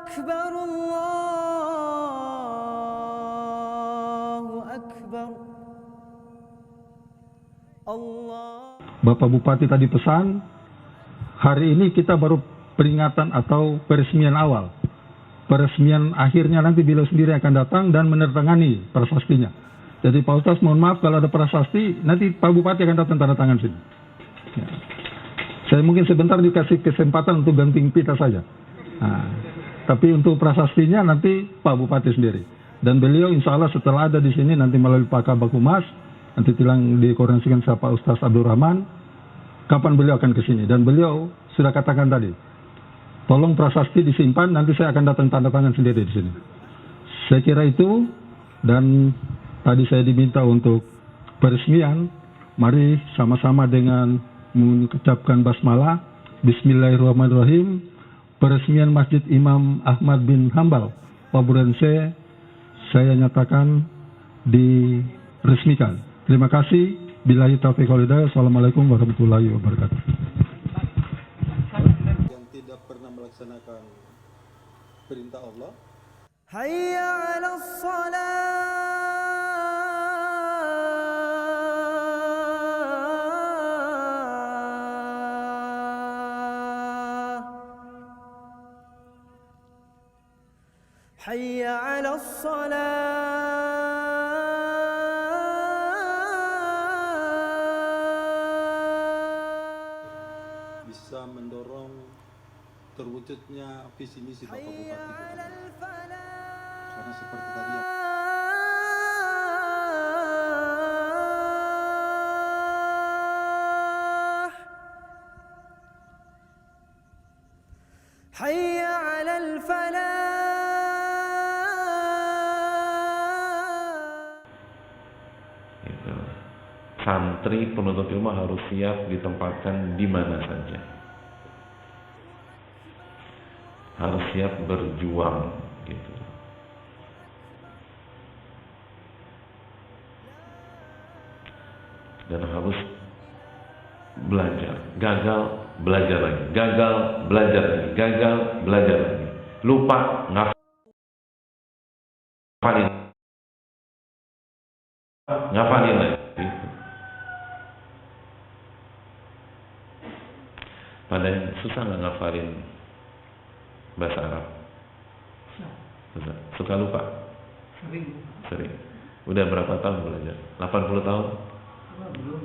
أكبر الله أكبر الله. Bapak Bupati tadi pesan, hari ini kita baru peringatan atau peresmian awal. Peresmian akhirnya nanti beliau sendiri akan datang dan menandatangani prasastinya. Jadi Pak Ustaz mohon maaf kalau ada prasasti, nanti Pak Bupati akan datang tanda tangan sini. Ya. Saya mungkin sebentar dikasih kesempatan untuk ganting pita saja. Nah, tapi untuk prasastinya nanti Pak Bupati sendiri. Dan beliau insya Allah setelah ada di sini nanti melalui Pak Kabak Humas, nanti tilang dikoordinasikan sama Pak Ustaz Abdul Rahman, kapan beliau akan ke sini. Dan beliau sudah katakan tadi, tolong prasasti disimpan, nanti saya akan datang tanda tangan sendiri di sini. Saya kira itu, dan tadi saya diminta untuk peresmian, mari sama-sama dengan mengucapkan basmalah, Bismillahirrahmanirrahim, peresmian Masjid Imam Ahmad bin Hambal, Paburense, saya nyatakan diresmikan. Terima kasih. Billahi taufiq wal hidayah. Assalamualaikum warahmatullahi wabarakatuh. Yang tidak pernah melaksanakan perintah Allah. Hayya 'alas salat. Hayya 'alas salat. Bisa mendorong terwujudnya visi misi Bapak Bupati. Karena seperti tadi yang Hayya 'alal falah. Santri penuntut ilmu harus siap ditempatkan di mana saja. Harus siap berjuang gitu. Dan harus belajar. Gagal, belajar lagi. Gagal, belajar lagi. Gagal, belajar lagi. Lupa, ngafalin lagi. Gitu. Padahal susah nggak ngafalin bahasa Arab? Susah. Suka lupa? Sering. Udah berapa tahun belajar? 80 tahun? Belum.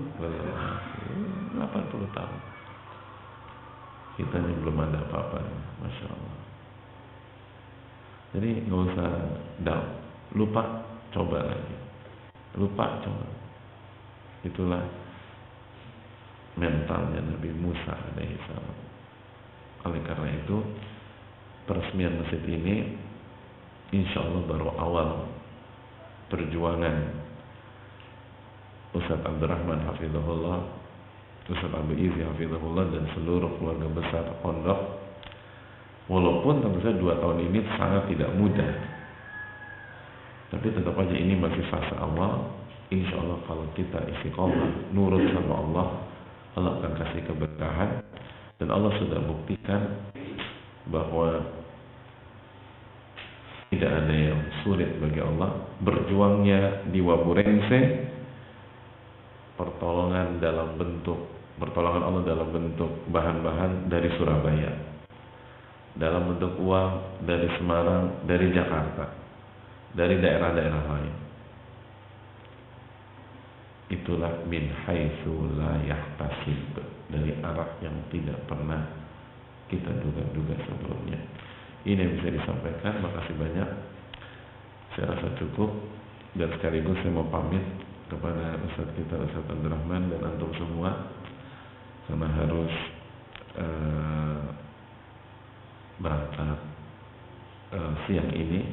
80 tahun. Kita ini belum ada apa-apa. Masya Allah. Jadi nggak usah down. Lupa, coba lagi. Lupa, coba. Itulah mentalnya Nabi Musa alaihissalam. Oleh karena itu peresmian masjid ini insya Allah baru awal perjuangan Ustaz Abdurrahman hafizahullah, Ustaz Abu Izi hafizahullah, dan seluruh keluarga besar pondok. Walaupun tentu saja 2 tahun ini sangat tidak mudah, tapi tetap aja ini masih fase awal. Insya Allah kalau kita istiqomah nurut sama Allah, Allah akan kasih keberkahan. Dan Allah sudah buktikan bahwa tidak ada yang sulit bagi Allah. Berjuangnya di Waburense, pertolongan Allah dalam bentuk bahan-bahan dari Surabaya, dalam bentuk uang dari Semarang, dari Jakarta, dari daerah-daerah lain. Itulah min haitsu la yahtasib, dari arah yang tidak pernah kita duga-duga sebelumnya. Ini yang bisa disampaikan. Makasih banyak. Saya rasa cukup, dan sekaligus saya mau pamit kepada Ustaz kita, Ustaz Abdurrahman, dan antum semua, karena harus berangkat siang ini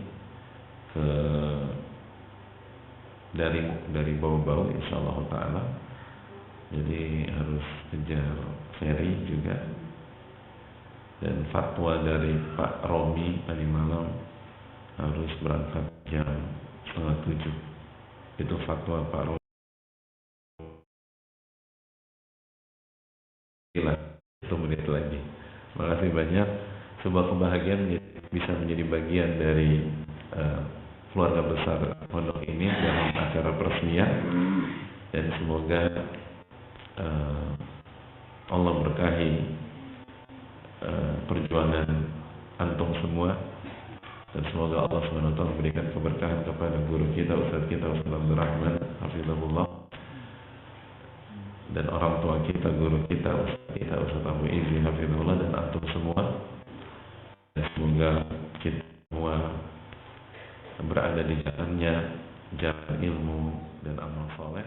ke dari bau-bau insyaallah ta'ala. Jadi harus kejar ferry juga. Dan fatwa dari Pak Romi tadi malam harus berangkat jam 6:30. Itu fatwa Pak Romi. 1 menit lagi. Makasih banyak. sebuah kebahagiaan bisa menjadi bagian dari keluarga besar pondok ini dalam acara peresmian, dan semoga Allah berkahi perjuangan antum semua, dan semoga Allah SWT memberikan keberkahan kepada guru kita, Ustaz kita, Ustaz Abdul Rahman hafizahullah, dan orang tua kita, guru kita, Ustaz Abu Izi hafizahullah, dan antum semua. Dan semoga kita semua berada di jalannya, jalan ilmu dan amal soleh.